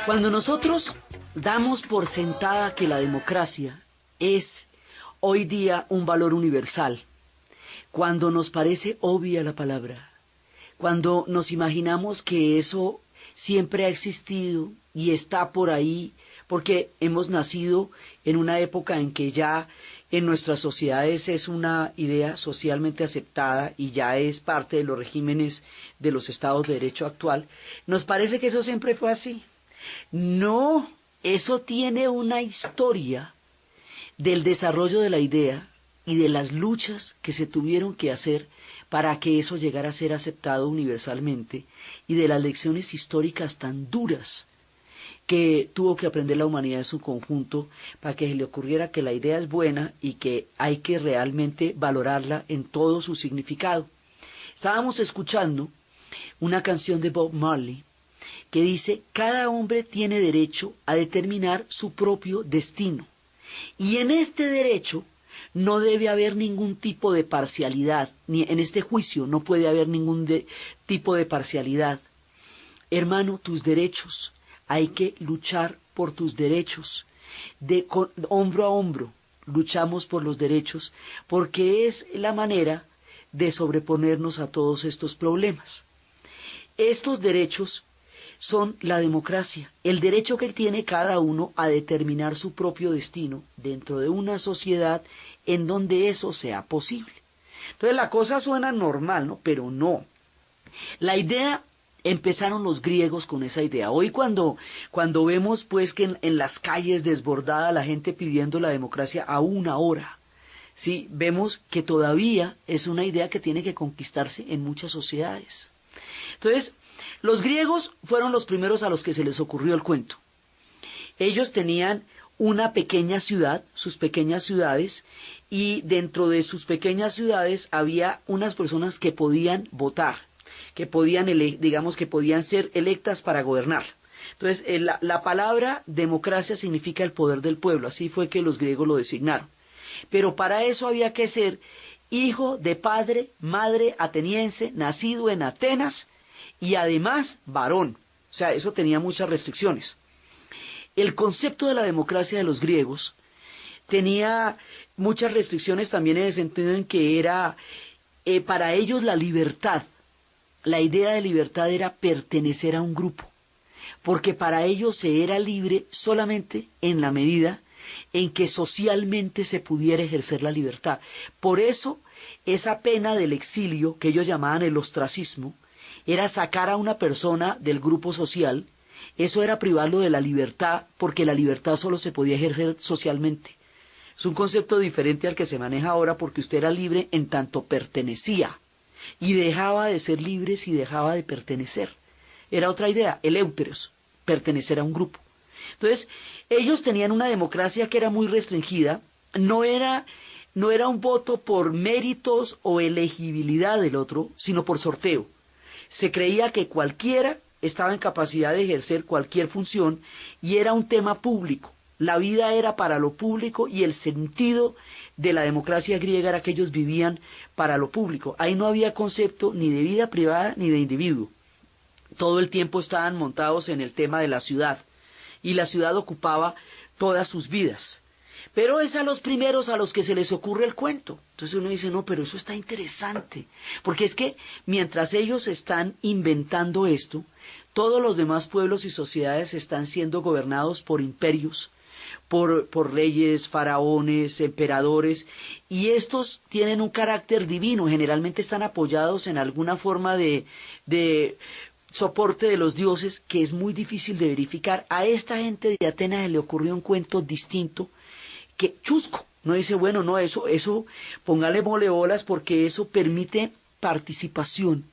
Cuando nosotros damos por sentada que la democracia es hoy día un valor universal, cuando nos parece obvia la palabra, cuando nos imaginamos que eso siempre ha existido y está por ahí, porque hemos nacido en una época en que ya en nuestras sociedades es una idea socialmente aceptada y ya es parte de los regímenes de los estados de derecho actual, nos parece que eso siempre fue así. No, eso tiene una historia del desarrollo de la idea y de las luchas que se tuvieron que hacer para que eso llegara a ser aceptado universalmente y de las lecciones históricas tan duras que tuvo que aprender la humanidad en su conjunto para que se le ocurriera que la idea es buena y que hay que realmente valorarla en todo su significado. Estábamos escuchando una canción de Bob Marley que dice: cada hombre tiene derecho a determinar su propio destino, y en este derecho no debe haber ningún tipo de parcialidad, ni en este juicio no puede haber ningún tipo de parcialidad. Hermano, tus derechos, hay que luchar por tus derechos, hombro a hombro luchamos por los derechos, porque es la manera de sobreponernos a todos estos problemas. Estos derechos son la democracia, el derecho que tiene cada uno a determinar su propio destino dentro de una sociedad en donde eso sea posible. Entonces la cosa suena normal, ¿no? Pero no. La idea, empezaron los griegos con esa idea. Hoy cuando vemos pues que en las calles desbordada la gente pidiendo la democracia a una hora, ¿sí? Vemos que todavía es una idea que tiene que conquistarse en muchas sociedades. Entonces, los griegos fueron los primeros a los que se les ocurrió el cuento. Ellos tenían una pequeña ciudad, sus pequeñas ciudades, y dentro de sus pequeñas ciudades había unas personas que podían votar, que podían digamos que podían ser electas para gobernar. Entonces, la palabra democracia significa el poder del pueblo, así fue que los griegos lo designaron. Pero para eso había que ser hijo de padre, madre ateniense, nacido en Atenas, y además varón. O sea, eso tenía muchas restricciones. El concepto de la democracia de los griegos tenía muchas restricciones también en el sentido en que era para ellos la libertad. La idea de libertad era pertenecer a un grupo, porque para ellos se era libre solamente en la medida en que socialmente se pudiera ejercer la libertad. Por eso, esa pena del exilio, que ellos llamaban el ostracismo, era sacar a una persona del grupo social. Eso era privarlo de la libertad, porque la libertad solo se podía ejercer socialmente. Es un concepto diferente al que se maneja ahora, porque usted era libre en tanto pertenecía, y dejaba de ser libre si dejaba de pertenecer. Era otra idea, el éuteros, pertenecer a un grupo. Entonces, ellos tenían una democracia que era muy restringida, no era un voto por méritos o elegibilidad del otro, sino por sorteo. Se creía que cualquiera estaba en capacidad de ejercer cualquier función y era un tema público. La vida era para lo público y el sentido de la democracia griega era que ellos vivían para lo público. Ahí no había concepto ni de vida privada ni de individuo. Todo el tiempo estaban montados en el tema de la ciudad y la ciudad ocupaba todas sus vidas. Pero es a los primeros a los que se les ocurre el cuento. Entonces uno dice, no, pero eso está interesante. Porque es que mientras ellos están inventando esto, todos los demás pueblos y sociedades están siendo gobernados por imperios, por reyes, faraones, emperadores, y estos tienen un carácter divino, generalmente están apoyados en alguna forma de soporte de los dioses, que es muy difícil de verificar. A esta gente de Atenas le ocurrió un cuento distinto, que chusco, no dice, bueno, no, eso, póngale molebolas, porque eso permite participación,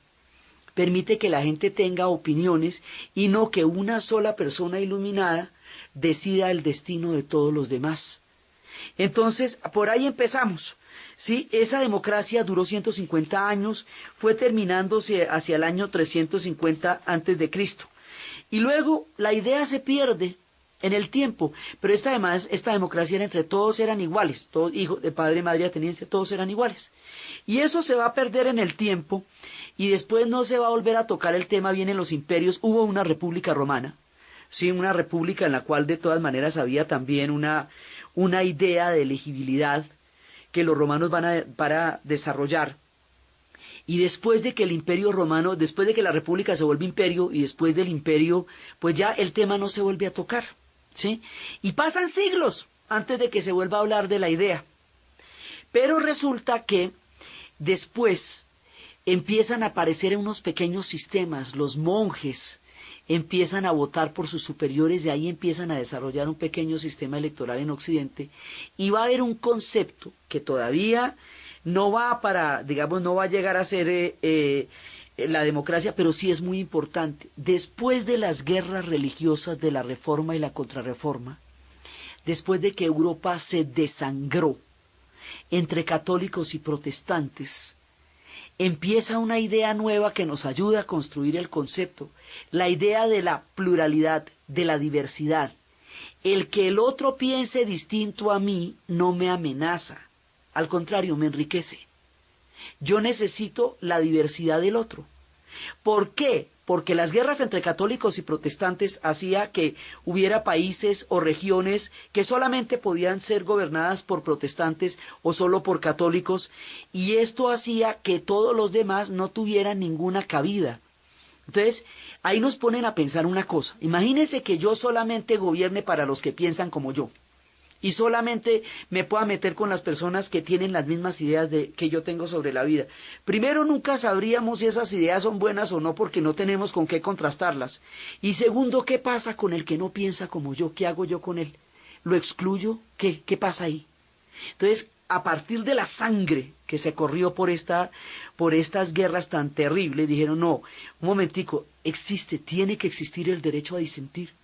permite que la gente tenga opiniones y no que una sola persona iluminada decida el destino de todos los demás. Entonces, por ahí empezamos, ¿sí? Esa democracia duró 150 años, fue terminándose hacia el año 350 antes de Cristo. Y luego la idea se pierde en el tiempo, pero además esta democracia era entre todos eran iguales, todos hijos de padre, madre, ateniense, todos eran iguales. Y eso se va a perder en el tiempo y después no se va a volver a tocar el tema, vienen los imperios, hubo una república romana, sí, una república en la cual de todas maneras había también una idea de elegibilidad que los romanos para desarrollar. Y después de que el imperio romano, después de que la república se vuelve imperio y después del imperio, pues ya el tema no se vuelve a tocar, ¿sí? Y pasan siglos antes de que se vuelva a hablar de la idea. Pero resulta que después empiezan a aparecer unos pequeños sistemas, los monjes empiezan a votar por sus superiores, de ahí empiezan a desarrollar un pequeño sistema electoral en Occidente, y va a haber un concepto que todavía no va no va a llegar a ser la democracia, pero sí es muy importante. Después de las guerras religiosas de la Reforma y la Contrarreforma, después de que Europa se desangró entre católicos y protestantes, empieza una idea nueva que nos ayuda a construir el concepto, la idea de la pluralidad, de la diversidad. El que el otro piense distinto a mí no me amenaza, al contrario, me enriquece. Yo necesito la diversidad del otro. ¿Por qué? Porque las guerras entre católicos y protestantes hacía que hubiera países o regiones que solamente podían ser gobernadas por protestantes o solo por católicos, y esto hacía que todos los demás no tuvieran ninguna cabida. Entonces, ahí nos ponen a pensar una cosa. Imagínense que yo solamente gobierne para los que piensan como yo, y solamente me pueda meter con las personas que tienen las mismas ideas que yo tengo sobre la vida. Primero, nunca sabríamos si esas ideas son buenas o no, porque no tenemos con qué contrastarlas. Y segundo, ¿qué pasa con el que no piensa como yo? ¿Qué hago yo con él? ¿Lo excluyo? ¿Qué pasa ahí? Entonces, a partir de la sangre que se corrió por estas guerras tan terribles, dijeron, no, un momentico, tiene que existir el derecho a disentir.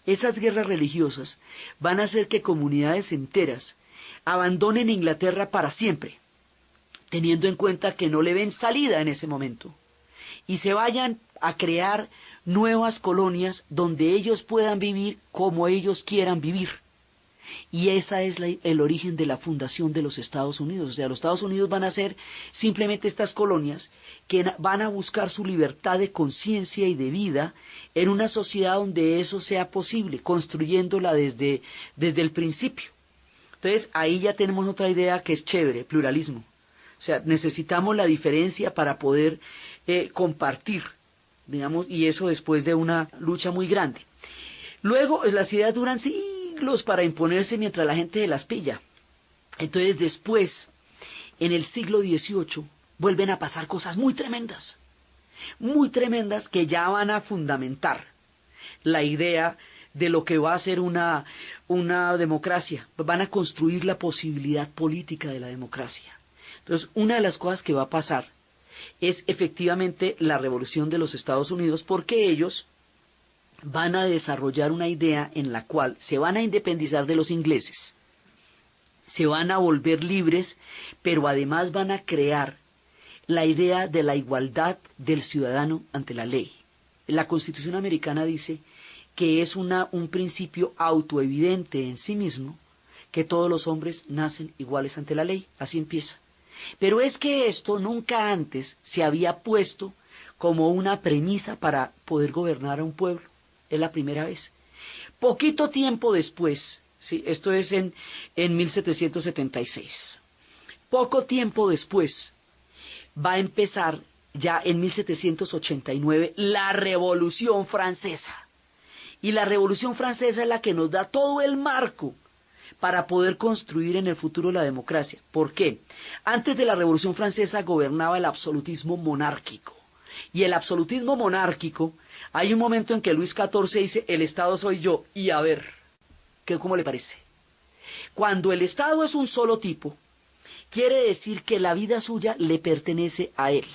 Esas guerras religiosas van a hacer que comunidades enteras abandonen Inglaterra para siempre, teniendo en cuenta que no le ven salida en ese momento, y se vayan a crear nuevas colonias donde ellos puedan vivir como ellos quieran vivir. Y esa es el origen de la fundación de los Estados Unidos. O sea, los Estados Unidos van a ser simplemente estas colonias que van a buscar su libertad de conciencia y de vida en una sociedad donde eso sea posible, construyéndola desde el principio. Entonces, ahí ya tenemos otra idea que es chévere, pluralismo. O sea, necesitamos la diferencia para poder compartir, digamos, y eso después de una lucha muy grande. Luego, las ideas duran siglos para imponerse mientras la gente se las pilla. Entonces, después, en el siglo XVIII, vuelven a pasar cosas muy tremendas que ya van a fundamentar la idea de lo que va a ser una democracia. Van a construir la posibilidad política de la democracia. Entonces, una de las cosas que va a pasar es efectivamente la revolución de los Estados Unidos, porque ellos van a desarrollar una idea en la cual se van a independizar de los ingleses, se van a volver libres, pero además van a crear la idea de la igualdad del ciudadano ante la ley. La Constitución americana dice que es un principio autoevidente en sí mismo, que todos los hombres nacen iguales ante la ley, así empieza. Pero es que esto nunca antes se había puesto como una premisa para poder gobernar a un pueblo. Es la primera vez. Poquito tiempo después, ¿sí? Esto es en 1776. Poco tiempo después va a empezar ya en 1789 la Revolución Francesa. Y la Revolución Francesa es la que nos da todo el marco para poder construir en el futuro la democracia. ¿Por qué? Antes de la Revolución Francesa gobernaba el absolutismo monárquico. Y el absolutismo monárquico, hay un momento en que Luis XIV dice, el Estado soy yo, y a ver, ¿cómo le parece? Cuando el Estado es un solo tipo, quiere decir que la vida suya le pertenece a él,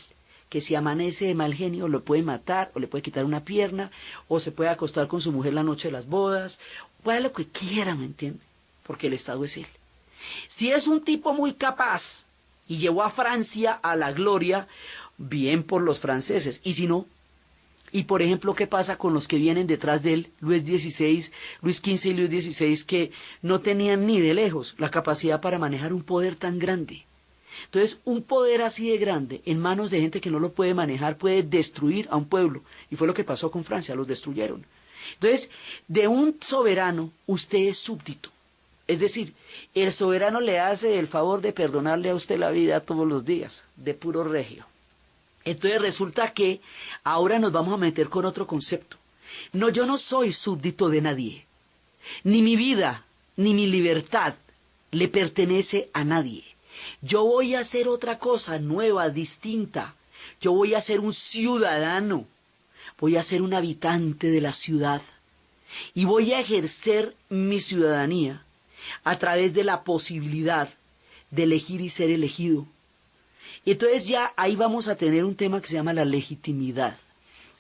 que si amanece de mal genio lo puede matar, o le puede quitar una pierna, o se puede acostar con su mujer la noche de las bodas, puede lo que quiera, ¿me entiende? Porque el Estado es él. Si es un tipo muy capaz, y llevó a Francia a la gloria, bien por los franceses, y si no, Y por ejemplo, ¿qué pasa con los que vienen detrás de él, Luis XVI, Luis XV y Luis XVI, que no tenían ni de lejos la capacidad para manejar un poder tan grande? Entonces, un poder así de grande en manos de gente que no lo puede manejar puede destruir a un pueblo. Y fue lo que pasó con Francia, los destruyeron. Entonces, de un soberano, usted es súbdito. Es decir, el soberano le hace el favor de perdonarle a usted la vida todos los días, de puro regio. Entonces resulta que ahora nos vamos a meter con otro concepto. No, yo no soy súbdito de nadie. Ni mi vida, ni mi libertad le pertenece a nadie. Yo voy a hacer otra cosa nueva, distinta. Yo voy a ser un ciudadano. Voy a ser un habitante de la ciudad. Y voy a ejercer mi ciudadanía a través de la posibilidad de elegir y ser elegido. Y entonces ya ahí vamos a tener un tema que se llama la legitimidad.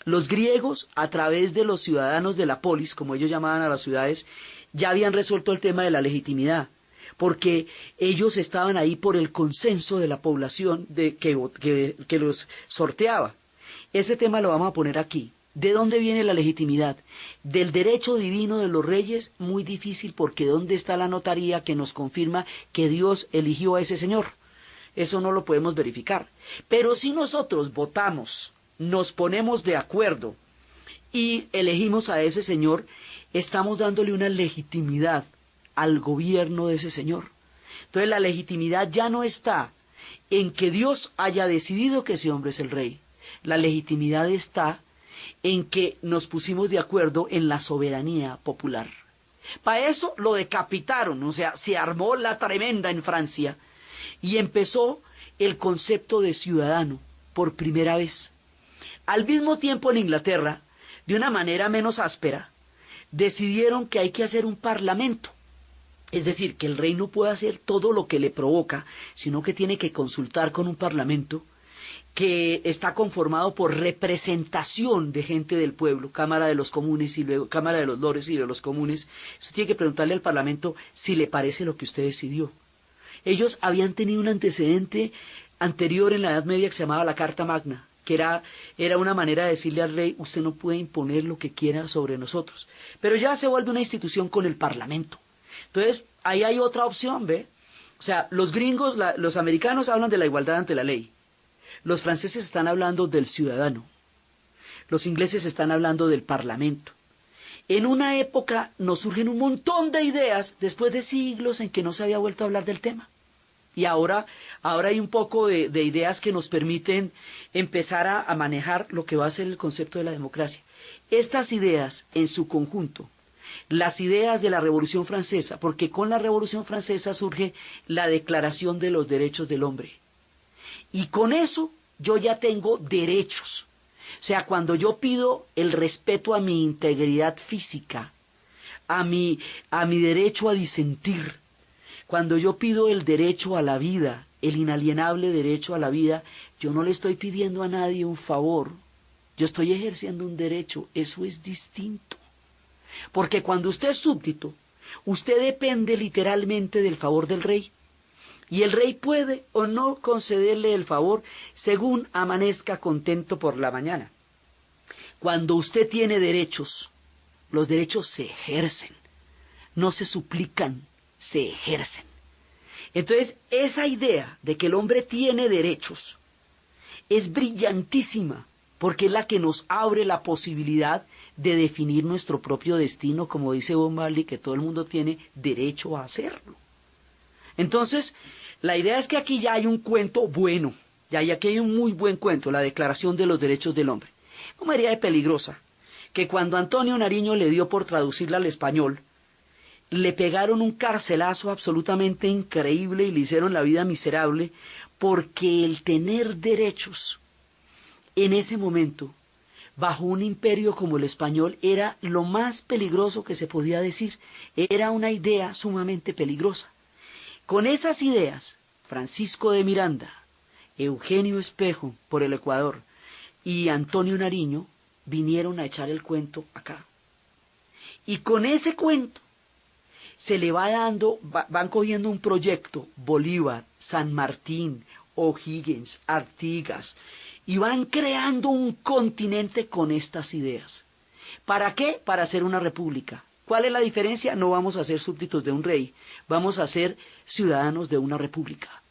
Los griegos, a través de los ciudadanos de la polis, como ellos llamaban a las ciudades, ya habían resuelto el tema de la legitimidad, porque ellos estaban ahí por el consenso de la población que los sorteaba. Ese tema lo vamos a poner aquí. ¿De dónde viene la legitimidad? Del derecho divino de los reyes, muy difícil, porque ¿dónde está la notaría que nos confirma que Dios eligió a ese señor? Eso no lo podemos verificar. Pero si nosotros votamos, nos ponemos de acuerdo y elegimos a ese señor, estamos dándole una legitimidad al gobierno de ese señor. Entonces la legitimidad ya no está en que Dios haya decidido que ese hombre es el rey. La legitimidad está en que nos pusimos de acuerdo en la soberanía popular. Para eso lo decapitaron, o sea, se armó la tremenda en Francia y empezó el concepto de ciudadano por primera vez. Al mismo tiempo en Inglaterra, de una manera menos áspera, decidieron que hay que hacer un parlamento. Es decir, que el rey no puede hacer todo lo que le provoca, sino que tiene que consultar con un parlamento que está conformado por representación de gente del pueblo, Cámara de los Comunes y luego Cámara de los Lores y de los Comunes. Usted tiene que preguntarle al Parlamento si le parece lo que usted decidió. Ellos habían tenido un antecedente anterior en la Edad Media que se llamaba la Carta Magna, que era una manera de decirle al rey, usted no puede imponer lo que quiera sobre nosotros. Pero ya se vuelve una institución con el Parlamento. Entonces, ahí hay otra opción, ¿ve? O sea, los gringos, los americanos hablan de la igualdad ante la ley. Los franceses están hablando del ciudadano. Los ingleses están hablando del parlamento. En una época nos surgen un montón de ideas después de siglos en que no se había vuelto a hablar del tema. Y ahora hay un poco de ideas que nos permiten empezar a manejar lo que va a ser el concepto de la democracia. Estas ideas en su conjunto, las ideas de la Revolución Francesa, porque con la Revolución Francesa surge la Declaración de los Derechos del Hombre. Y con eso yo ya tengo derechos. O sea, cuando yo pido el respeto a mi integridad física, a mi derecho a disentir, cuando yo pido el derecho a la vida, el inalienable derecho a la vida, yo no le estoy pidiendo a nadie un favor, yo estoy ejerciendo un derecho, eso es distinto. Porque cuando usted es súbdito, usted depende literalmente del favor del rey. Y el rey puede o no concederle el favor según amanezca contento por la mañana. Cuando usted tiene derechos, los derechos se ejercen, no se suplican, se ejercen. Entonces, esa idea de que el hombre tiene derechos es brillantísima, porque es la que nos abre la posibilidad de definir nuestro propio destino, como dice Bob Marley, que todo el mundo tiene derecho a hacerlo. Entonces, la idea es que aquí ya hay un cuento bueno, aquí hay un muy buen cuento, la Declaración de los Derechos del Hombre. ¿Cómo sería de peligrosa? Que cuando Antonio Nariño le dio por traducirla al español, le pegaron un carcelazo absolutamente increíble y le hicieron la vida miserable, porque el tener derechos en ese momento, bajo un imperio como el español, era lo más peligroso que se podía decir. Era una idea sumamente peligrosa. Con esas ideas, Francisco de Miranda, Eugenio Espejo por el Ecuador y Antonio Nariño vinieron a echar el cuento acá. Y con ese cuento se le va dando, van cogiendo un proyecto, Bolívar, San Martín, O'Higgins, Artigas, y van creando un continente con estas ideas. ¿Para qué? Para hacer una república. ¿Cuál es la diferencia? No vamos a ser súbditos de un rey, vamos a ser ciudadanos de una república.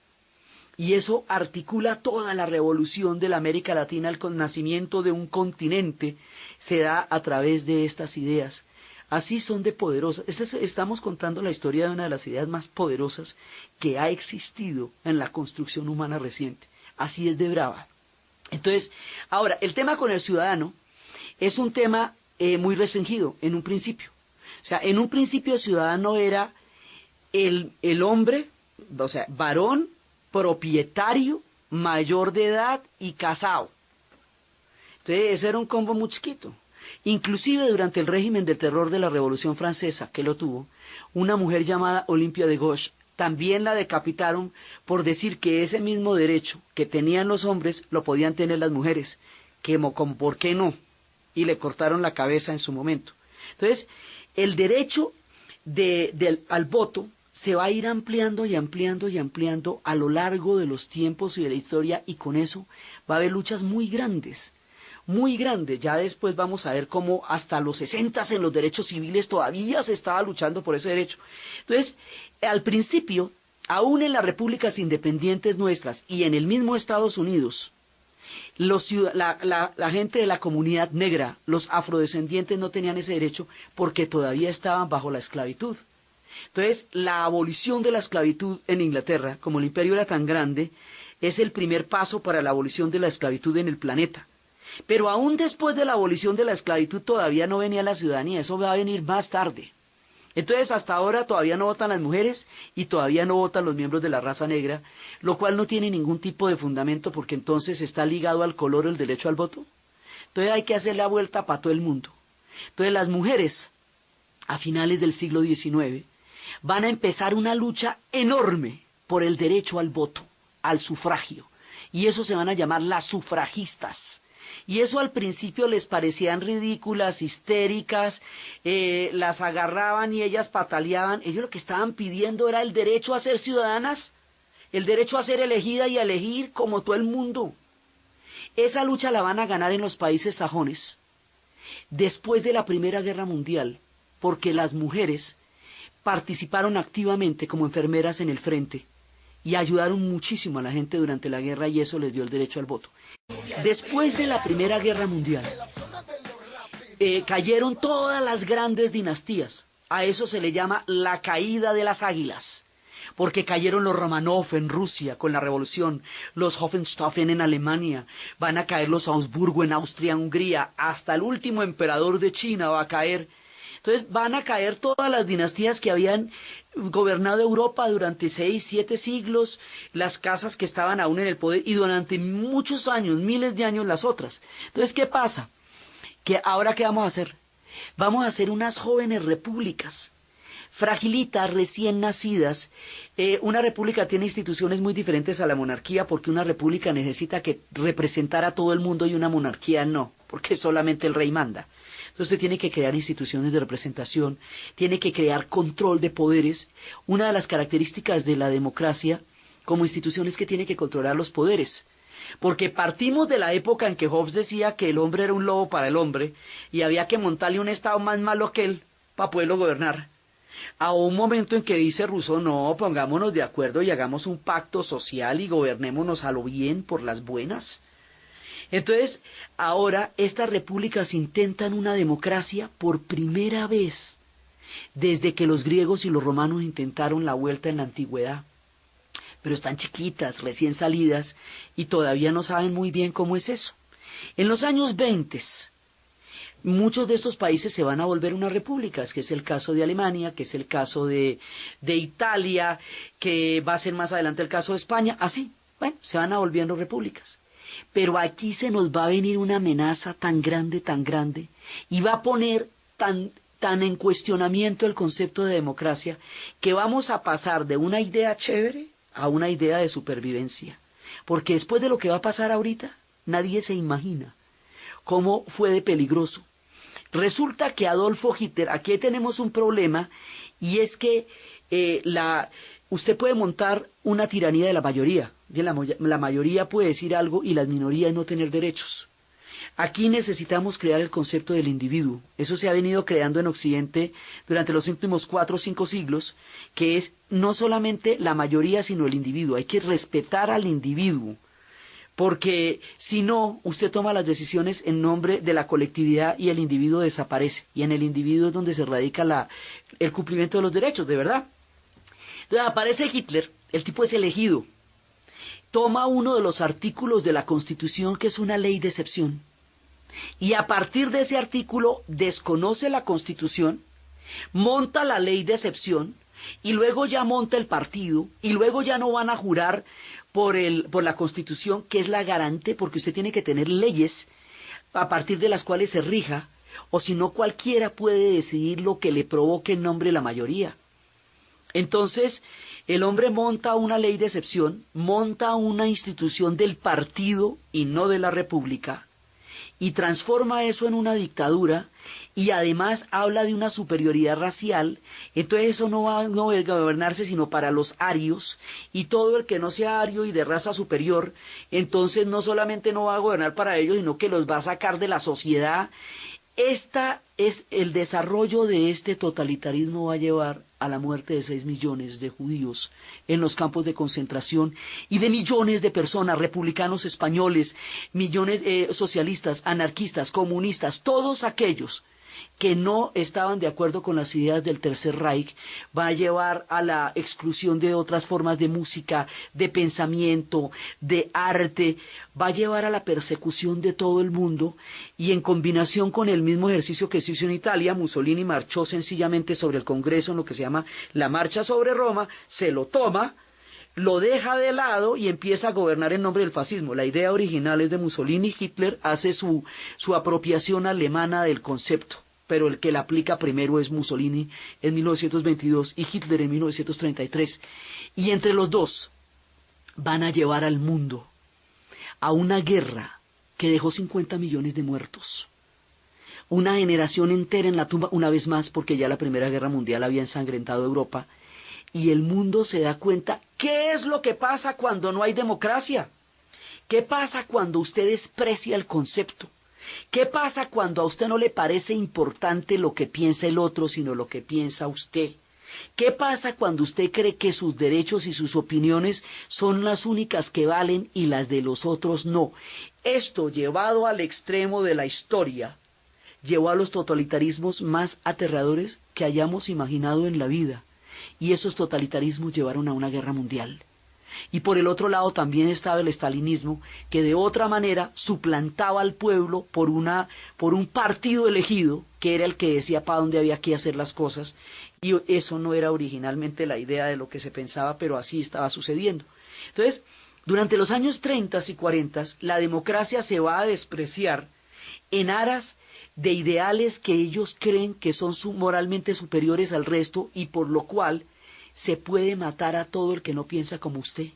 Y eso articula toda la revolución de la América Latina, el nacimiento de un continente se da a través de estas ideas. Así son de poderosas. Estamos contando la historia de una de las ideas más poderosas que ha existido en la construcción humana reciente. Así es de brava. Entonces, ahora, el tema con el ciudadano es un tema muy restringido en un principio. O sea, en un principio el ciudadano era el hombre, o sea, varón, propietario, mayor de edad y casado. Entonces, ese era un combo muy chiquito. Inclusive durante el régimen del terror de la Revolución Francesa, que lo tuvo, una mujer llamada Olympia de Gauche, también la decapitaron por decir que ese mismo derecho que tenían los hombres lo podían tener las mujeres, que como ¿por qué no? Y le cortaron la cabeza en su momento. Entonces, el derecho al voto se va a ir ampliando y ampliando y ampliando a lo largo de los tiempos y de la historia, y con eso va a haber luchas muy grandes. Muy grande. Ya después vamos a ver cómo hasta los 60 en los derechos civiles todavía se estaba luchando por ese derecho. Entonces, al principio, aún en las repúblicas independientes nuestras y en el mismo Estados Unidos, la gente de la comunidad negra, los afrodescendientes, no tenían ese derecho porque todavía estaban bajo la esclavitud. Entonces, la abolición de la esclavitud en Inglaterra, como el imperio era tan grande, es el primer paso para la abolición de la esclavitud en el planeta. Pero aún después de la abolición de la esclavitud todavía no venía la ciudadanía, eso va a venir más tarde. Entonces hasta ahora todavía no votan las mujeres y todavía no votan los miembros de la raza negra, lo cual no tiene ningún tipo de fundamento porque entonces está ligado al color el derecho al voto. Entonces hay que hacer la vuelta para todo el mundo. Entonces las mujeres a finales del siglo XIX van a empezar una lucha enorme por el derecho al voto, al sufragio, y eso se van a llamar las sufragistas. Y eso al principio les parecían ridículas, histéricas, las agarraban y ellas pataleaban. Ellos lo que estaban pidiendo era el derecho a ser ciudadanas, el derecho a ser elegida y a elegir como todo el mundo. Esa lucha la van a ganar en los países sajones después de la Primera Guerra Mundial, porque las mujeres participaron activamente como enfermeras en el frente y ayudaron muchísimo a la gente durante la guerra y eso les dio el derecho al voto. Después de la Primera Guerra Mundial, cayeron todas las grandes dinastías. A eso se le llama la caída de las águilas, porque cayeron los Romanov en Rusia con la revolución, los Hohenstaufen en Alemania, van a caer los Habsburgo en Austria, Hungría, hasta el último emperador de China va a caer. Entonces van a caer todas las dinastías que habían gobernado Europa durante 6, 7 siglos, las casas que estaban aún en el poder y durante muchos años, miles de años las otras. Entonces, ¿qué pasa? Que ahora, ¿qué vamos a hacer? Vamos a hacer unas jóvenes repúblicas, fragilitas, recién nacidas. Una república tiene instituciones muy diferentes a la monarquía porque una república necesita que representar a todo el mundo y una monarquía no, porque solamente el rey manda. Entonces usted tiene que crear instituciones de representación, tiene que crear control de poderes. Una de las características de la democracia como institución es que tiene que controlar los poderes. Porque partimos de la época en que Hobbes decía que el hombre era un lobo para el hombre y había que montarle un estado más malo que él para poderlo gobernar. A un momento en que dice Rousseau, no, pongámonos de acuerdo y hagamos un pacto social y gobernémonos a lo bien por las buenas. Entonces, ahora estas repúblicas intentan una democracia por primera vez desde que los griegos y los romanos intentaron la vuelta en la antigüedad. Pero están chiquitas, recién salidas, y todavía no saben muy bien cómo es eso. En los años 20, muchos de estos países se van a volver unas repúblicas, que es el caso de Alemania, que es el caso de Italia, que va a ser más adelante el caso de España, así, bueno, se van a volviendo repúblicas. Pero aquí se nos va a venir una amenaza tan grande, y va a poner tan en cuestionamiento el concepto de democracia, que vamos a pasar de una idea chévere a una idea de supervivencia. Porque después de lo que va a pasar ahorita, nadie se imagina cómo fue de peligroso. Resulta que Adolfo Hitler, aquí tenemos un problema, y es que usted puede montar una tiranía de la mayoría. La mayoría puede decir algo y las minorías no tener derechos. Aquí necesitamos crear el concepto del individuo. Eso se ha venido creando en Occidente durante los últimos 4 o 5 siglos, que es no solamente la mayoría, sino el individuo. Hay que respetar al individuo, porque si no, usted toma las decisiones en nombre de la colectividad y el individuo desaparece. Y en el individuo es donde se radica el cumplimiento de los derechos, de verdad. Entonces aparece Hitler, el tipo es elegido, toma uno de los artículos de la Constitución, que es una ley de excepción, y a partir de ese artículo desconoce la Constitución, monta la ley de excepción, y luego ya monta el partido, y luego ya no van a jurar por la Constitución, que es la garante, porque usted tiene que tener leyes a partir de las cuales se rija, o si no cualquiera puede decidir lo que le provoque en nombre de la mayoría. Entonces, el hombre monta una ley de excepción, monta una institución del partido y no de la república, y transforma eso en una dictadura, y además habla de una superioridad racial. Entonces eso no va a gobernarse sino para los arios, y todo el que no sea ario y de raza superior, entonces no solamente no va a gobernar para ellos, sino que los va a sacar de la sociedad. El desarrollo de este totalitarismo va a llevar a la muerte de 6 millones de judíos en los campos de concentración y de millones de personas, republicanos españoles, millones socialistas, anarquistas, comunistas, todos aquellos que no estaban de acuerdo con las ideas del Tercer Reich. Va a llevar a la exclusión de otras formas de música, de pensamiento, de arte, va a llevar a la persecución de todo el mundo, y en combinación con el mismo ejercicio que se hizo en Italia, Mussolini marchó sencillamente sobre el Congreso en lo que se llama la Marcha sobre Roma, se lo toma, lo deja de lado y empieza a gobernar en nombre del fascismo. La idea original es de Mussolini. Hitler hace su apropiación alemana del concepto, pero el que la aplica primero es Mussolini en 1922 y Hitler en 1933. Y entre los dos van a llevar al mundo a una guerra que dejó 50 millones de muertos. Una generación entera en la tumba, una vez más, porque ya la Primera Guerra Mundial había ensangrentado Europa. Y el mundo se da cuenta, ¿qué es lo que pasa cuando no hay democracia? ¿Qué pasa cuando usted desprecia el concepto? ¿Qué pasa cuando a usted no le parece importante lo que piensa el otro, sino lo que piensa usted? ¿Qué pasa cuando usted cree que sus derechos y sus opiniones son las únicas que valen y las de los otros no? Esto, llevado al extremo de la historia, llevó a los totalitarismos más aterradores que hayamos imaginado en la vida. Y esos totalitarismos llevaron a una guerra mundial. Y por el otro lado también estaba el estalinismo, que de otra manera suplantaba al pueblo por un partido elegido, que era el que decía para dónde había que hacer las cosas, y eso no era originalmente la idea de lo que se pensaba, pero así estaba sucediendo. Entonces, durante los años 30 y 40, la democracia se va a despreciar en aras de ideales que ellos creen que son moralmente superiores al resto, y por lo cual se puede matar a todo el que no piensa como usted.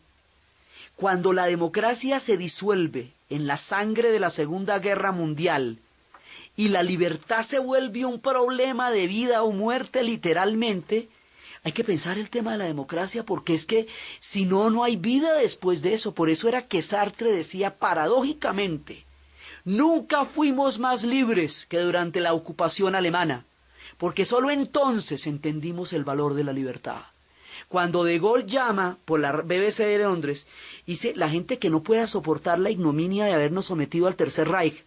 Cuando la democracia se disuelve en la sangre de la Segunda Guerra Mundial y la libertad se vuelve un problema de vida o muerte literalmente, hay que pensar el tema de la democracia, porque es que si no, no hay vida después de eso. Por eso era que Sartre decía paradójicamente: nunca fuimos más libres que durante la ocupación alemana, porque sólo entonces entendimos el valor de la libertad. Cuando De Gaulle llama por la BBC de Londres, dice: la gente que no pueda soportar la ignominia de habernos sometido al Tercer Reich,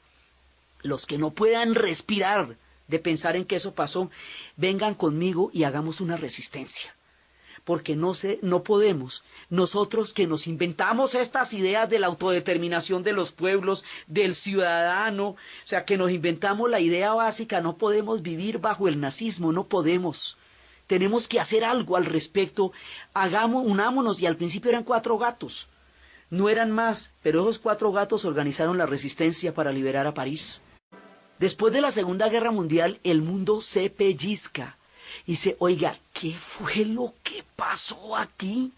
los que no puedan respirar de pensar en que eso pasó, vengan conmigo y hagamos una resistencia. Porque no podemos, nosotros que nos inventamos estas ideas de la autodeterminación de los pueblos, del ciudadano, o sea, que nos inventamos la idea básica, no podemos vivir bajo el nazismo, no podemos. Tenemos que hacer algo al respecto, unámonos. Y al principio eran 4 gatos, no eran más, pero esos 4 gatos organizaron la resistencia para liberar a París. Después de la Segunda Guerra Mundial, el mundo se pellizca y dice: oiga, ¿qué fue lo que pasó aquí?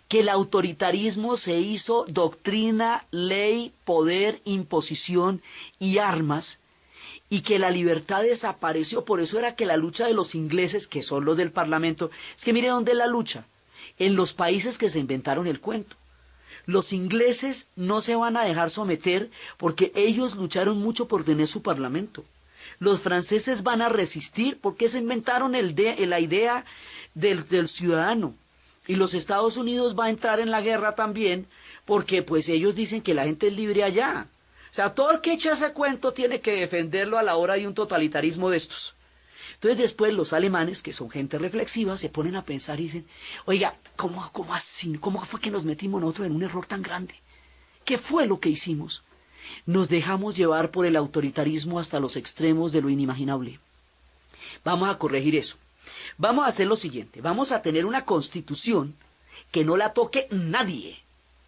Que el autoritarismo se hizo doctrina, ley, poder, imposición y armas, y que la libertad desapareció. Por eso era que la lucha de los ingleses, que son los del Parlamento, es que mire dónde es la lucha. en los países que se inventaron el cuento. Los ingleses no se van a dejar someter porque ellos lucharon mucho por tener su parlamento. Los franceses van a resistir porque se inventaron la idea del ciudadano. Y los Estados Unidos va a entrar en la guerra también porque pues ellos dicen que la gente es libre allá. O sea, todo el que echa ese cuento tiene que defenderlo a la hora de un totalitarismo de estos. Entonces después los alemanes, que son gente reflexiva, se ponen a pensar y dicen, oiga, ¿cómo así? ¿Cómo fue que nos metimos nosotros en un error tan grande? ¿Qué fue lo que hicimos? Nos dejamos llevar por el autoritarismo hasta los extremos de lo inimaginable. Vamos a corregir eso. Vamos a hacer lo siguiente, vamos a tener una constitución que no la toque nadie.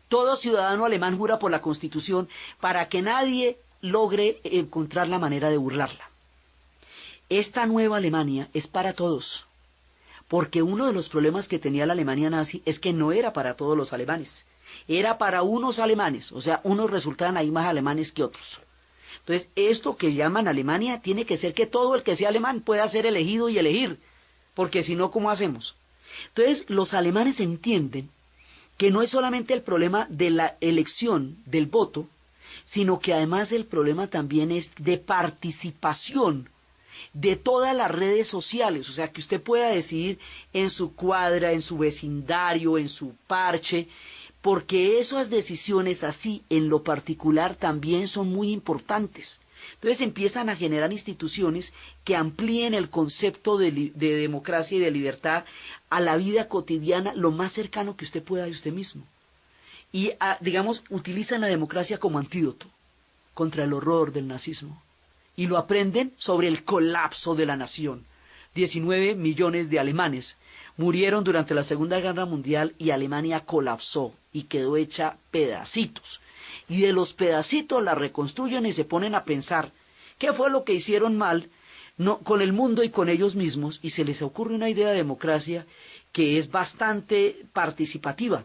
Todo ciudadano alemán jura por la constitución para que nadie logre encontrar la manera de burlarla. Esta nueva Alemania es para todos, porque uno de los problemas que tenía la Alemania nazi es que no era para todos los alemanes, era para unos alemanes, o sea, unos resultaban ahí más alemanes que otros. Entonces, esto que llaman Alemania tiene que ser que todo el que sea alemán pueda ser elegido y elegir, porque si no, ¿cómo hacemos? Entonces, los alemanes entienden que no es solamente el problema de la elección del voto, sino que además el problema también es de participación de todas las redes sociales, o sea, que usted pueda decidir en su cuadra, en su vecindario, en su parche, porque esas decisiones así, en lo particular, también son muy importantes. Entonces empiezan a generar instituciones que amplíen el concepto de democracia y de libertad a la vida cotidiana, lo más cercano que usted pueda de usted mismo. Y, digamos, utilizan la democracia como antídoto contra el horror del nazismo. Y lo aprenden sobre el colapso de la nación. 19 millones de alemanes murieron durante la Segunda Guerra Mundial y Alemania colapsó y quedó hecha pedacitos. Y de los pedacitos la reconstruyen y se ponen a pensar qué fue lo que hicieron mal con el mundo y con ellos mismos, y se les ocurre una idea de democracia que es bastante participativa.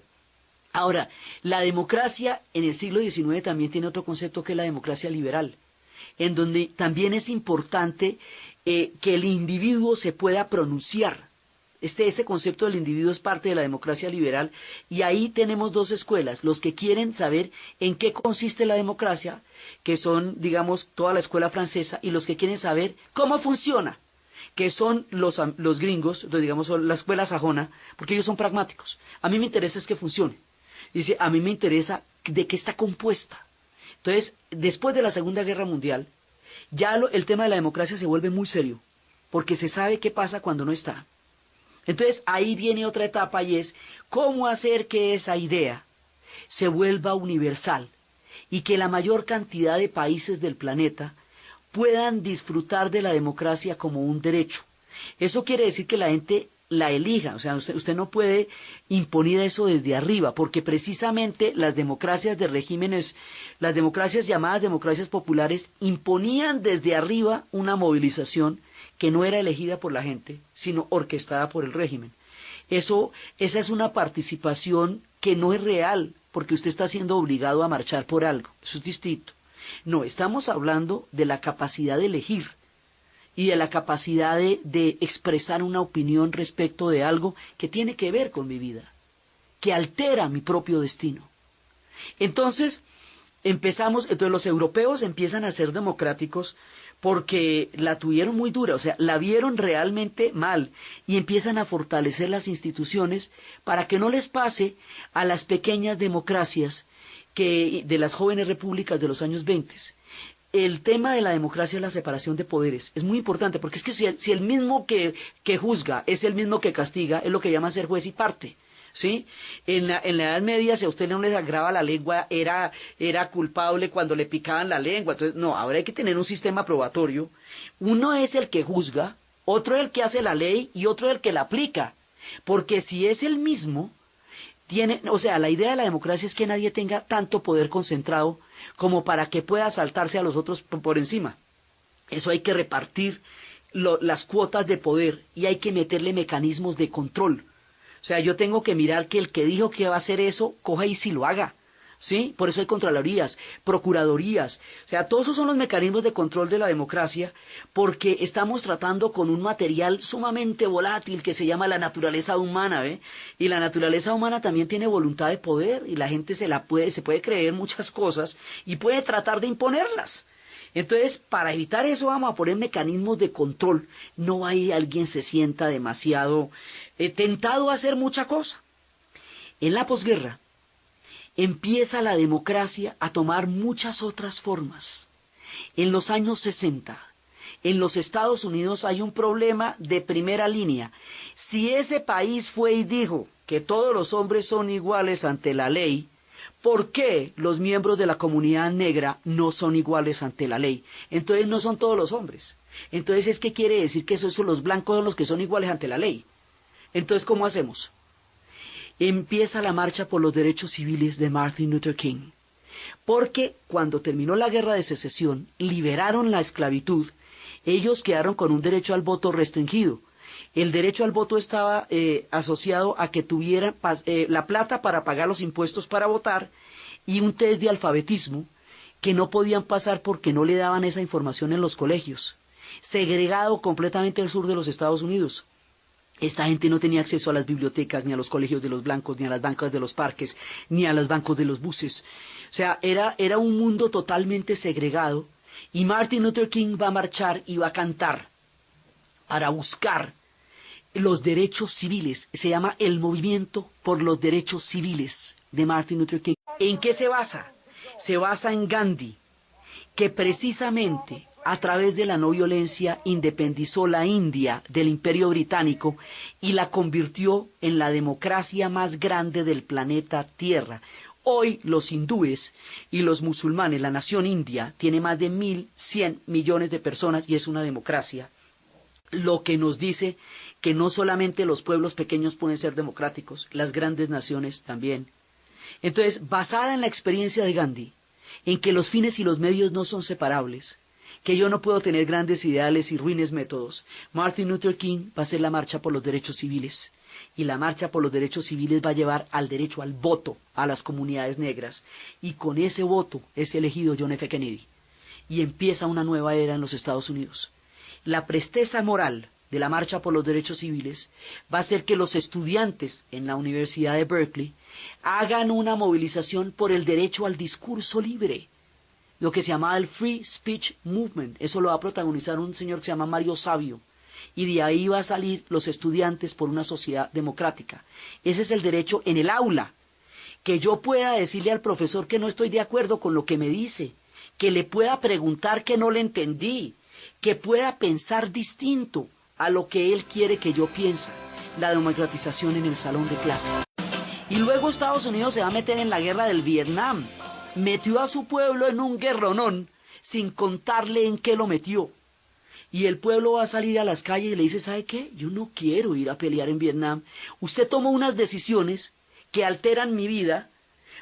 Ahora, la democracia en el siglo XIX también tiene otro concepto que es la democracia liberal, en donde también es importante que el individuo se pueda pronunciar. Ese concepto del individuo es parte de la democracia liberal, y ahí tenemos dos escuelas: los que quieren saber en qué consiste la democracia, que son, digamos, toda la escuela francesa, y los que quieren saber cómo funciona, que son los gringos, digamos, son la escuela sajona, porque ellos son pragmáticos. A mí me interesa es que funcione. Dice, a mí me interesa de qué está compuesta. Entonces, después de la Segunda Guerra Mundial, ya el tema de la democracia se vuelve muy serio, porque se sabe qué pasa cuando no está. Entonces, ahí viene otra etapa, y es cómo hacer que esa idea se vuelva universal y que la mayor cantidad de países del planeta puedan disfrutar de la democracia como un derecho. Eso quiere decir que la gente la elija, o sea, usted no puede imponer eso desde arriba, porque precisamente las democracias de regímenes, las democracias llamadas democracias populares, imponían desde arriba una movilización que no era elegida por la gente, sino orquestada por el régimen. Esa es una participación que no es real, porque usted está siendo obligado a marchar por algo. Eso es distinto. No, estamos hablando de la capacidad de elegir y de la capacidad de expresar una opinión respecto de algo que tiene que ver con mi vida, que altera mi propio destino. Entonces los europeos empiezan a ser democráticos porque la tuvieron muy dura, o sea, la vieron realmente mal, y empiezan a fortalecer las instituciones para que no les pase a las pequeñas democracias de las jóvenes repúblicas de los años 20. El tema de la democracia es la separación de poderes. Es muy importante, porque es que si el mismo que juzga es el mismo que castiga, es lo que llaman ser juez y parte, ¿sí? En la Edad Media, si a usted no le sangraba la lengua, era culpable cuando le picaban la lengua. Entonces, no, ahora hay que tener un sistema probatorio. Uno es el que juzga, otro es el que hace la ley y otro es el que la aplica. Porque si es el mismo, o sea, la idea de la democracia es que nadie tenga tanto poder concentrado como para que pueda saltarse a los otros por encima. Eso hay que repartir las cuotas de poder, y hay que meterle mecanismos de control. O sea, yo tengo que mirar que el que dijo que va a hacer eso, coja y si lo haga. O ¿sí? Por eso hay contralorías, procuradorías, o sea, todos esos son los mecanismos de control de la democracia, porque estamos tratando con un material sumamente volátil que se llama la naturaleza humana, ¿ve? Y la naturaleza humana también tiene voluntad de poder, y la gente se puede creer muchas cosas y puede tratar de imponerlas. Entonces, para evitar eso vamos a poner mecanismos de control. No hay alguien se sienta demasiado tentado a hacer mucha cosa. En la posguerra empieza la democracia a tomar muchas otras formas. En los años 60, en los Estados Unidos hay un problema de primera línea. Si ese país fue y dijo que todos los hombres son iguales ante la ley, ¿por qué los miembros de la comunidad negra no son iguales ante la ley? Entonces no son todos los hombres. Entonces, ¿qué quiere decir? Que esos son los blancos los que son iguales ante la ley. Entonces, ¿cómo hacemos? Empieza la marcha por los derechos civiles de Martin Luther King. Porque cuando terminó la guerra de secesión, liberaron la esclavitud, ellos quedaron con un derecho al voto restringido. El derecho al voto estaba asociado a que tuvieran la plata para pagar los impuestos para votar y un test de alfabetismo que no podían pasar porque no le daban esa información en los colegios. Segregado completamente el sur de los Estados Unidos. Esta gente no tenía acceso a las bibliotecas, ni a los colegios de los blancos, ni a las bancas de los parques, ni a los bancos de los buses. O sea, era un mundo totalmente segregado y Martin Luther King va a marchar y va a cantar para buscar los derechos civiles. Se llama el Movimiento por los Derechos Civiles de Martin Luther King. ¿En qué se basa? Se basa en Gandhi, que precisamente a través de la no violencia independizó la India del Imperio Británico y la convirtió en la democracia más grande del planeta Tierra. Hoy los hindúes y los musulmanes, la nación india, tiene más de 1.100 millones de personas y es una democracia. Lo que nos dice que no solamente los pueblos pequeños pueden ser democráticos, las grandes naciones también. Entonces, basada en la experiencia de Gandhi, en que los fines y los medios no son separables, que yo no puedo tener grandes ideales y ruines métodos, Martin Luther King va a hacer la marcha por los derechos civiles. Y la marcha por los derechos civiles va a llevar al derecho al voto a las comunidades negras. Y con ese voto es elegido John F. Kennedy. Y empieza una nueva era en los Estados Unidos. La presteza moral de la marcha por los derechos civiles va a hacer que los estudiantes en la Universidad de Berkeley hagan una movilización por el derecho al discurso libre, lo que se llamaba el Free Speech Movement. Eso lo va a protagonizar un señor que se llama Mario Savio, y de ahí va a salir los estudiantes por una sociedad democrática. Ese es el derecho en el aula, que yo pueda decirle al profesor que no estoy de acuerdo con lo que me dice, que le pueda preguntar que no le entendí, que pueda pensar distinto a lo que él quiere que yo piense. La democratización en el salón de clase. Y luego Estados Unidos se va a meter en la guerra del Vietnam. Metió a su pueblo en un guerronón sin contarle en qué lo metió. Y el pueblo va a salir a las calles y le dice, ¿sabe qué? Yo no quiero ir a pelear en Vietnam. Usted tomó unas decisiones que alteran mi vida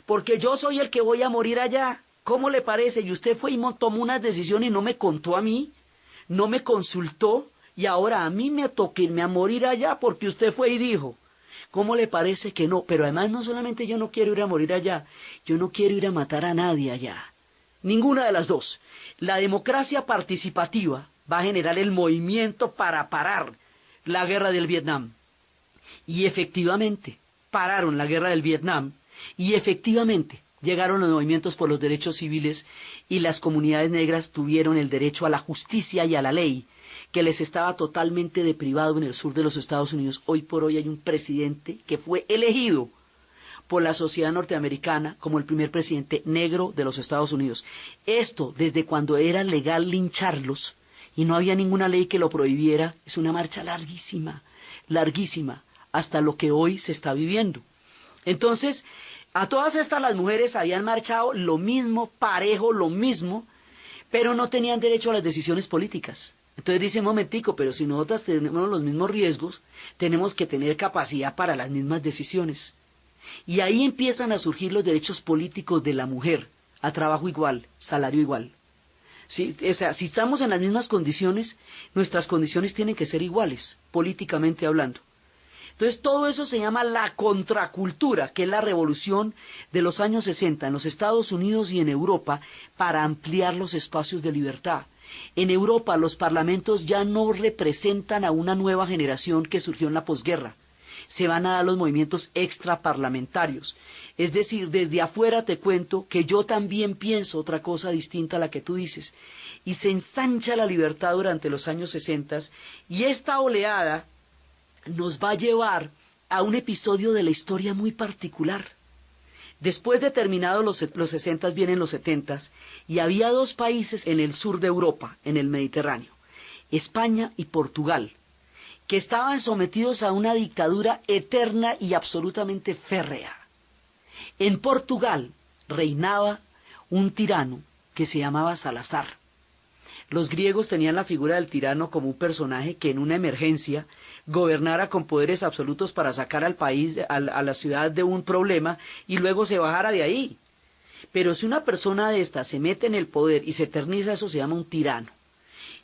porque yo soy el que voy a morir allá. ¿Cómo le parece? Y usted fue y tomó unas decisiones y no me contó a mí, no me consultó y ahora a mí me toca irme a morir allá porque usted fue y dijo. ¿Cómo le parece que no? Pero además no solamente yo no quiero ir a morir allá, yo no quiero ir a matar a nadie allá. Ninguna de las dos. La democracia participativa va a generar el movimiento para parar la guerra del Vietnam. Y efectivamente, pararon la guerra del Vietnam y efectivamente llegaron los movimientos por los derechos civiles y las comunidades negras tuvieron el derecho a la justicia y a la ley que les estaba totalmente deprivado en el sur de los Estados Unidos. Hoy por hoy hay un presidente que fue elegido por la sociedad norteamericana como el primer presidente negro de los Estados Unidos. Esto, desde cuando era legal lincharlos y no había ninguna ley que lo prohibiera, es una marcha larguísima, larguísima, hasta lo que hoy se está viviendo. Entonces, a todas estas las mujeres habían marchado lo mismo, parejo, lo mismo, pero no tenían derecho a las decisiones políticas. Entonces dice, momentico, pero si nosotras tenemos los mismos riesgos, tenemos que tener capacidad para las mismas decisiones. Y ahí empiezan a surgir los derechos políticos de la mujer, a trabajo igual, salario igual. ¿Sí? O sea, si estamos en las mismas condiciones, nuestras condiciones tienen que ser iguales, políticamente hablando. Entonces todo eso se llama la contracultura, que es la revolución de los años 60 en los Estados Unidos y en Europa para ampliar los espacios de libertad. En Europa los parlamentos ya no representan a una nueva generación que surgió en la posguerra. Se van a dar los movimientos extraparlamentarios. Es decir, desde afuera te cuento que yo también pienso otra cosa distinta a la que tú dices. Y se ensancha la libertad durante los años 60 y esta oleada nos va a llevar a un episodio de la historia muy particular. Después de terminados los 60 vienen los 70 y había dos países en el sur de Europa, en el Mediterráneo, España y Portugal, que estaban sometidos a una dictadura eterna y absolutamente férrea. En Portugal reinaba un tirano que se llamaba Salazar. Los griegos tenían la figura del tirano como un personaje que en una emergencia gobernara con poderes absolutos para sacar al país, a la ciudad de un problema y luego se bajara de ahí. Pero si una persona de esta se mete en el poder y se eterniza, eso se llama un tirano.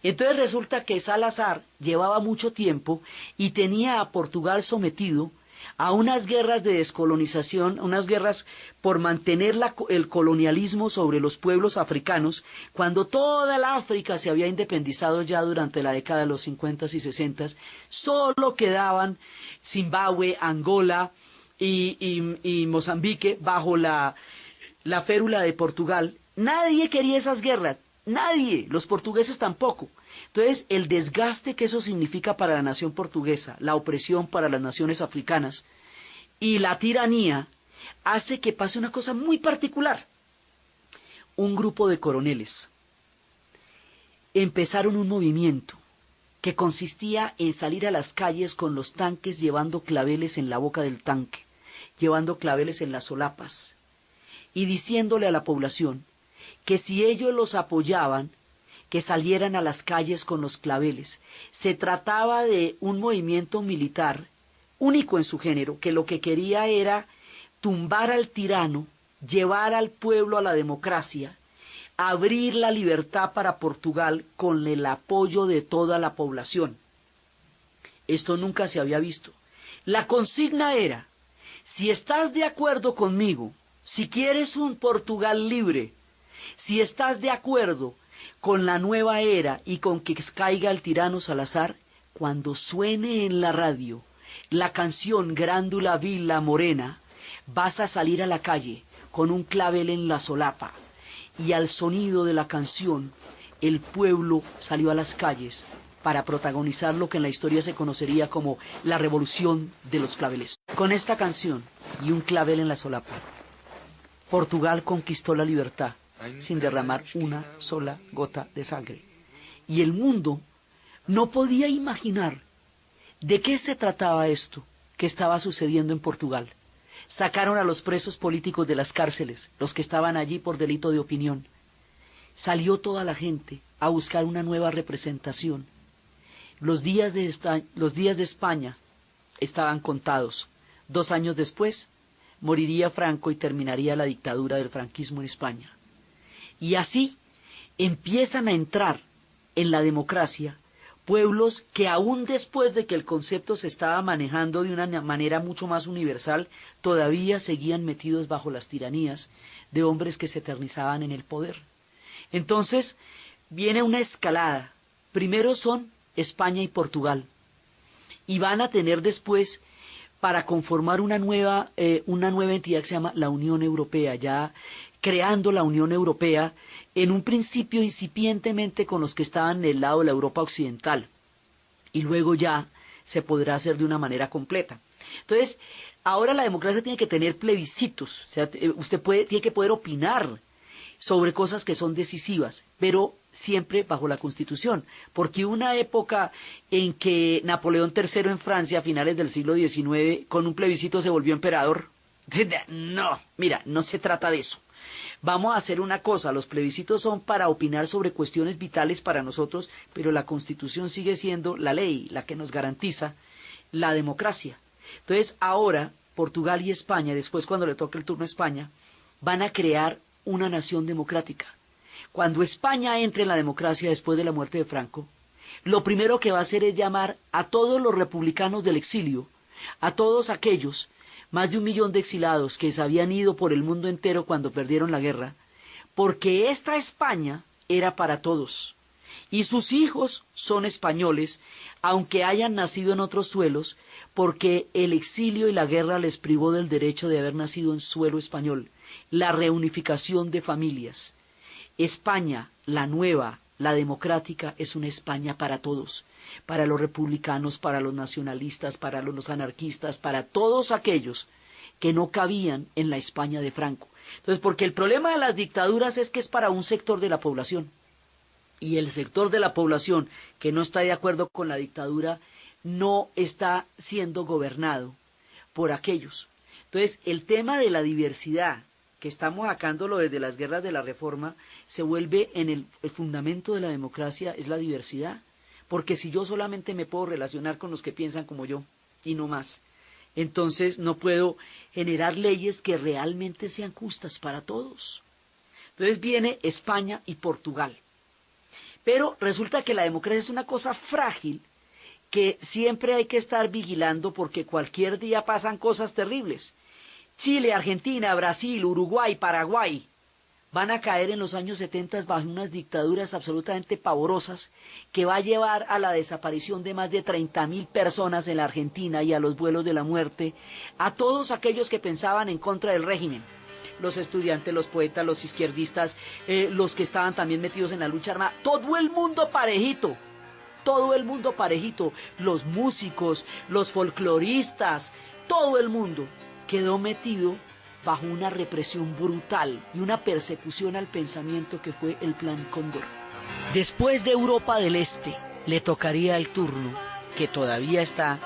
Entonces resulta que Salazar llevaba mucho tiempo y tenía a Portugal sometido a unas guerras de descolonización, unas guerras por mantener el colonialismo sobre los pueblos africanos, cuando toda la África se había independizado ya durante la década de los 50 y 60, solo quedaban Zimbabue, Angola y Mozambique bajo la férula de Portugal. Nadie quería esas guerras, nadie, los portugueses tampoco. Entonces, el desgaste que eso significa para la nación portuguesa, la opresión para las naciones africanas y la tiranía, hace que pase una cosa muy particular. Un grupo de coroneles empezaron un movimiento que consistía en salir a las calles con los tanques llevando claveles en la boca del tanque, llevando claveles en las solapas, y diciéndole a la población que si ellos los apoyaban, que salieran a las calles con los claveles. Se trataba de un movimiento militar único en su género, que lo que quería era tumbar al tirano, llevar al pueblo a la democracia, abrir la libertad para Portugal con el apoyo de toda la población. Esto nunca se había visto. La consigna era, si estás de acuerdo conmigo, si quieres un Portugal libre, si estás de acuerdo con la nueva era y con que caiga el tirano Salazar, cuando suene en la radio la canción Grándula Vila Morena, vas a salir a la calle con un clavel en la solapa, y al sonido de la canción el pueblo salió a las calles para protagonizar lo que en la historia se conocería como la revolución de los claveles. Con esta canción y un clavel en la solapa, Portugal conquistó la libertad sin derramar una sola gota de sangre. Y el mundo no podía imaginar de qué se trataba esto que estaba sucediendo en Portugal. Sacaron a los presos políticos de las cárceles, los que estaban allí por delito de opinión. Salió toda la gente a buscar una nueva representación. Los días de España estaban contados. 2 años después moriría Franco y terminaría la dictadura del franquismo en España. Y así empiezan a entrar en la democracia pueblos que aún después de que el concepto se estaba manejando de una manera mucho más universal, todavía seguían metidos bajo las tiranías de hombres que se eternizaban en el poder. Entonces viene una escalada. Primero son España y Portugal, y van a tener después, para conformar una nueva entidad que se llama la Unión Europea, ya creando la Unión Europea, en un principio incipientemente con los que estaban en el lado de la Europa occidental, y luego ya se podrá hacer de una manera completa. Entonces, ahora la democracia tiene que tener plebiscitos, o sea, tiene que poder opinar sobre cosas que son decisivas, pero siempre bajo la Constitución, porque una época en que Napoleón III en Francia, a finales del siglo XIX, con un plebiscito se volvió emperador. No, mira, no se trata de eso. Vamos a hacer una cosa, los plebiscitos son para opinar sobre cuestiones vitales para nosotros, pero la Constitución sigue siendo la ley, la que nos garantiza la democracia. Entonces, ahora, Portugal y España, después cuando le toque el turno a España, van a crear una nación democrática. Cuando España entre en la democracia después de la muerte de Franco, lo primero que va a hacer es llamar a todos los republicanos del exilio a todos aquellos, más de 1 millón de exilados que se habían ido por el mundo entero cuando perdieron la guerra, porque esta España era para todos, y sus hijos son españoles, aunque hayan nacido en otros suelos, porque el exilio y la guerra les privó del derecho de haber nacido en suelo español, la reunificación de familias. España, la nueva, la democrática, es una España para todos, para los republicanos, para los nacionalistas, para los anarquistas, para todos aquellos que no cabían en la España de Franco. Entonces, porque el problema de las dictaduras es que es para un sector de la población, y el sector de la población que no está de acuerdo con la dictadura no está siendo gobernado por aquellos. Entonces, el tema de la diversidad, que estamos sacándolo desde las guerras de la Reforma, se vuelve en el fundamento de la democracia, es la diversidad. Porque si yo solamente me puedo relacionar con los que piensan como yo, y no más, entonces no puedo generar leyes que realmente sean justas para todos. Entonces viene España y Portugal. Pero resulta que la democracia es una cosa frágil que siempre hay que estar vigilando porque cualquier día pasan cosas terribles. Chile, Argentina, Brasil, Uruguay, Paraguay van a caer en los años 70 bajo unas dictaduras absolutamente pavorosas que va a llevar a la desaparición de más de 30.000 personas en la Argentina y a los vuelos de la muerte, a todos aquellos que pensaban en contra del régimen. Los estudiantes, los poetas, los izquierdistas, los que estaban también metidos en la lucha armada, todo el mundo parejito, los músicos, los folcloristas, todo el mundo quedó metido bajo una represión brutal y una persecución al pensamiento que fue el Plan Cóndor. Después de Europa del Este, le tocaría el turno, que todavía está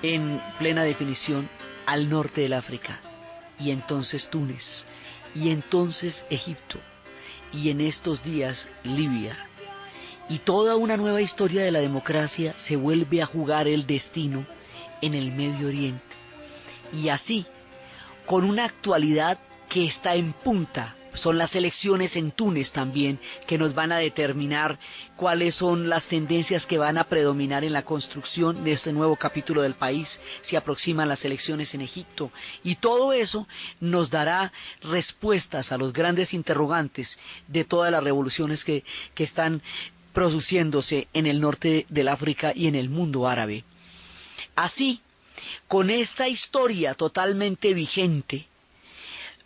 en plena definición, al norte del África, y entonces Túnez, y entonces Egipto, y en estos días Libia. Y toda una nueva historia de la democracia se vuelve a jugar el destino en el Medio Oriente. Y así, con una actualidad que está en punta, son las elecciones en Túnez también, que nos van a determinar cuáles son las tendencias que van a predominar en la construcción de este nuevo capítulo del país. Se aproximan las elecciones en Egipto, y todo eso nos dará respuestas a los grandes interrogantes de todas las revoluciones que están produciéndose en el norte del África y en el mundo árabe. Así, con esta historia totalmente vigente,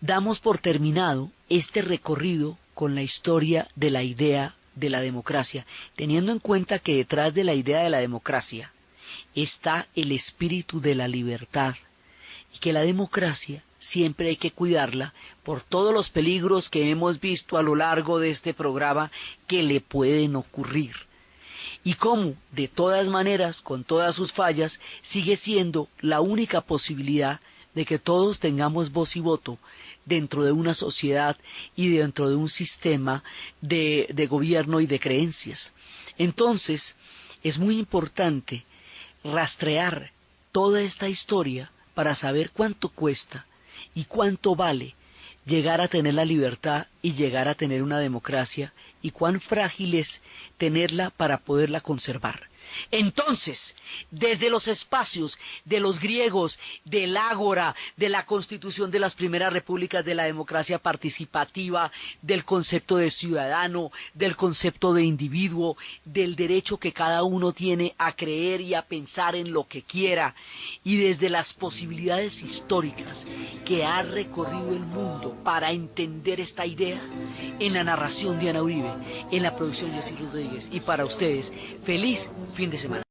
damos por terminado este recorrido con la historia de la idea de la democracia, teniendo en cuenta que detrás de la idea de la democracia está el espíritu de la libertad, y que la democracia siempre hay que cuidarla por todos los peligros que hemos visto a lo largo de este programa que le pueden ocurrir. Y cómo, de todas maneras, con todas sus fallas, sigue siendo la única posibilidad de que todos tengamos voz y voto dentro de una sociedad y dentro de un sistema de gobierno y de creencias. Entonces, es muy importante rastrear toda esta historia para saber cuánto cuesta y cuánto vale llegar a tener la libertad y llegar a tener una democracia, y cuán frágil es tenerla para poderla conservar. Entonces, desde los espacios de los griegos, del ágora, de la constitución de las primeras repúblicas, de la democracia participativa, del concepto de ciudadano, del concepto de individuo, del derecho que cada uno tiene a creer y a pensar en lo que quiera, y desde las posibilidades históricas que ha recorrido el mundo para entender esta idea, en la narración de Ana Uribe, en la producción de Jessy Rodríguez, y para ustedes, feliz fin de semana.